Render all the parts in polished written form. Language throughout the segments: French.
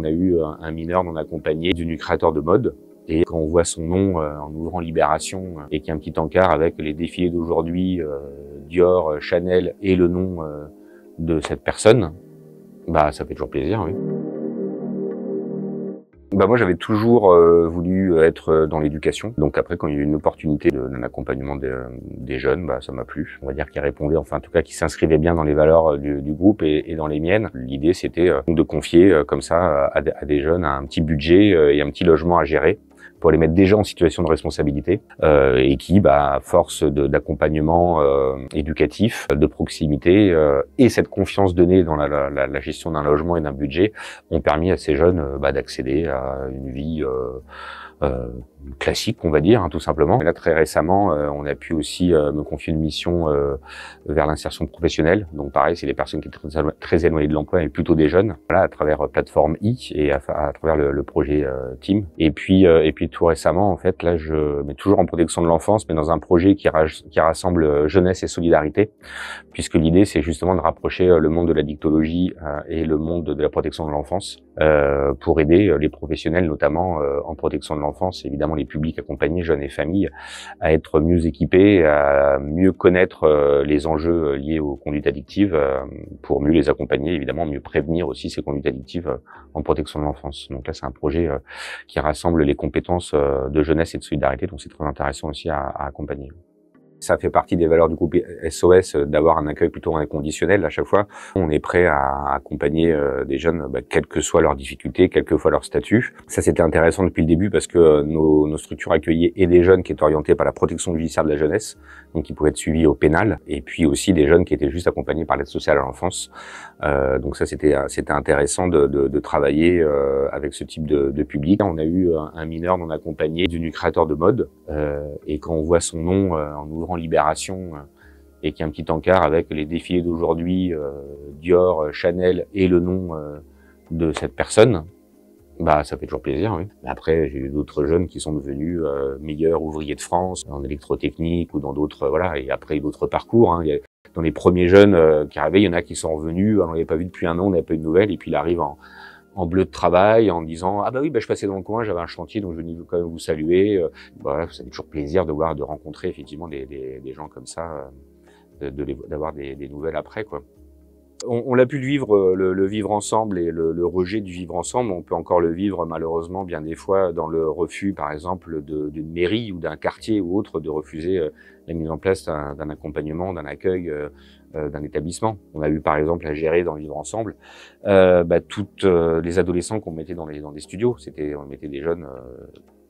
on a eu un mineur non accompagné devenu créateur de mode. Et quand on voit son nom en ouvrant Libération et qu'il y a un petit encart avec les défilés d'aujourd'hui, Dior, Chanel et le nom de cette personne, bah ça fait toujours plaisir, oui. Bah moi j'avais toujours voulu être dans l'éducation. Donc après quand il y a eu une opportunité d'un accompagnement des jeunes, bah ça m'a plu. On va dire qu'il répondait, enfin en tout cas qui s'inscrivait bien dans les valeurs du groupe et dans les miennes. L'idée c'était de confier comme ça à des jeunes un petit budget et un petit logement à gérer, pour les mettre déjà en situation de responsabilité et qui, à force d'accompagnement éducatif, de proximité et cette confiance donnée dans la gestion d'un logement et d'un budget, ont permis à ces jeunes d'accéder à une vie classique, on va dire, tout simplement. Et là, très récemment, on a pu aussi me confier une mission vers l'insertion professionnelle. Donc pareil, c'est les personnes qui étaient très éloignées de l'emploi et plutôt des jeunes. Voilà, à travers plateforme I et à travers le projet Team. Et puis tout récemment, en fait, là, je mets toujours en protection de l'enfance, mais dans un projet qui rassemble jeunesse et solidarité, puisque l'idée, c'est justement de rapprocher le monde de la dictologie et le monde de la protection de l'enfance pour aider les professionnels, notamment en protection de l'enfance, évidemment les publics accompagnés, jeunes et familles, à être mieux équipés, à mieux connaître les enjeux liés aux conduites addictives, pour mieux les accompagner, évidemment mieux prévenir aussi ces conduites addictives en protection de l'enfance. Donc là, c'est un projet qui rassemble les compétences de jeunesse et de solidarité, donc c'est très intéressant aussi à accompagner. Ça fait partie des valeurs du groupe SOS d'avoir un accueil plutôt inconditionnel à chaque fois. On est prêt à accompagner des jeunes, quelles que soient leurs difficultés, quel que soit leur statut. Ça, c'était intéressant depuis le début parce que nos structures accueillaient et des jeunes qui étaient orientés par la protection judiciaire de la jeunesse, donc qui pouvaient être suivis au pénal, et puis aussi des jeunes qui étaient juste accompagnés par l'aide sociale à l'enfance. Donc ça, c'était intéressant de travailler avec ce type de public. On a eu un mineur non accompagné devenu créateur de mode, et quand on voit son nom en ouvrant Libération et qu'il y a un petit encart avec les défilés d'aujourd'hui, Dior, Chanel et le nom de cette personne, bah ça fait toujours plaisir, oui. Après, j'ai eu d'autres jeunes qui sont devenus meilleurs ouvriers de France en électrotechnique ou dans d'autres, voilà, et après d'autres parcours. Hein. Dans les premiers jeunes qui arrivaient, il y en a qui sont revenus, on n'avait pas vu depuis un an, on n'avait pas eu de nouvelles, et puis il arrive en bleu de travail, en disant ah bah oui, je passais dans le coin, j'avais un chantier, donc je venais quand même vous saluer. Voilà, ça fait toujours plaisir de rencontrer effectivement des gens comme ça, d'avoir des nouvelles après, quoi. On l'a pu le vivre, le vivre ensemble et le rejet du vivre ensemble. On peut encore le vivre malheureusement bien des fois dans le refus, par exemple, d'une mairie ou d'un quartier ou autre de refuser la mise en place d'un accompagnement, d'un accueil, d'un établissement. On a eu par exemple à gérer dans le vivre ensemble toutes les adolescents qu'on mettait dans des studios. On mettait des jeunes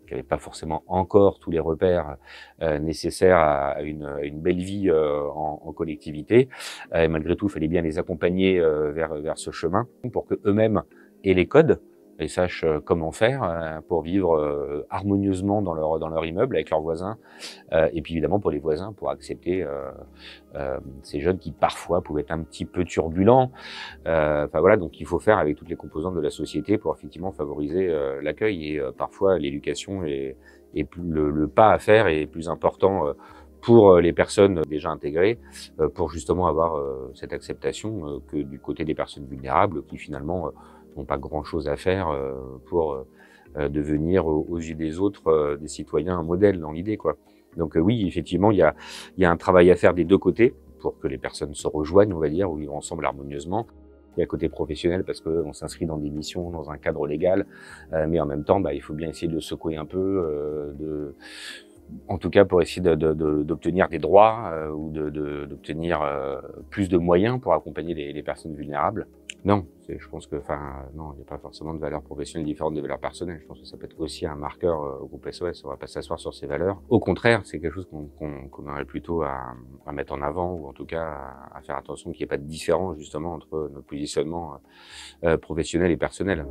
qui n'avaient pas forcément encore tous les repères nécessaires à une belle vie en collectivité. Et malgré tout, il fallait bien les accompagner vers ce chemin pour que eux-mêmes aient les codes et sachent comment faire pour vivre harmonieusement dans leur immeuble avec leurs voisins. Et puis évidemment pour les voisins, pour accepter ces jeunes qui parfois pouvaient être un petit peu turbulents. Enfin voilà, donc il faut faire avec toutes les composantes de la société pour effectivement favoriser l'accueil et parfois l'éducation et le pas à faire est plus important pour les personnes déjà intégrées, pour justement avoir cette acceptation que du côté des personnes vulnérables qui finalement n'ont pas grand-chose à faire pour devenir aux yeux des autres des citoyens un modèle dans l'idée, quoi. Donc oui, effectivement, il y a un travail à faire des deux côtés pour que les personnes se rejoignent, on va dire, ou vivent ensemble harmonieusement. Il y a le côté professionnel parce qu'on s'inscrit dans des missions, dans un cadre légal, mais en même temps, il faut bien essayer de secouer un peu, en tout cas pour essayer d'obtenir des droits ou d'obtenir plus de moyens pour accompagner les personnes vulnérables. Non, je pense que, non, il n'y a pas forcément de valeurs professionnelles différentes des valeurs personnelles. Je pense que ça peut être aussi un marqueur au groupe SOS. On va pas s'asseoir sur ces valeurs. Au contraire, c'est quelque chose qu'on aurait plutôt à mettre en avant, ou en tout cas à faire attention qu'il n'y ait pas de différence justement entre notre positionnement professionnel et personnel.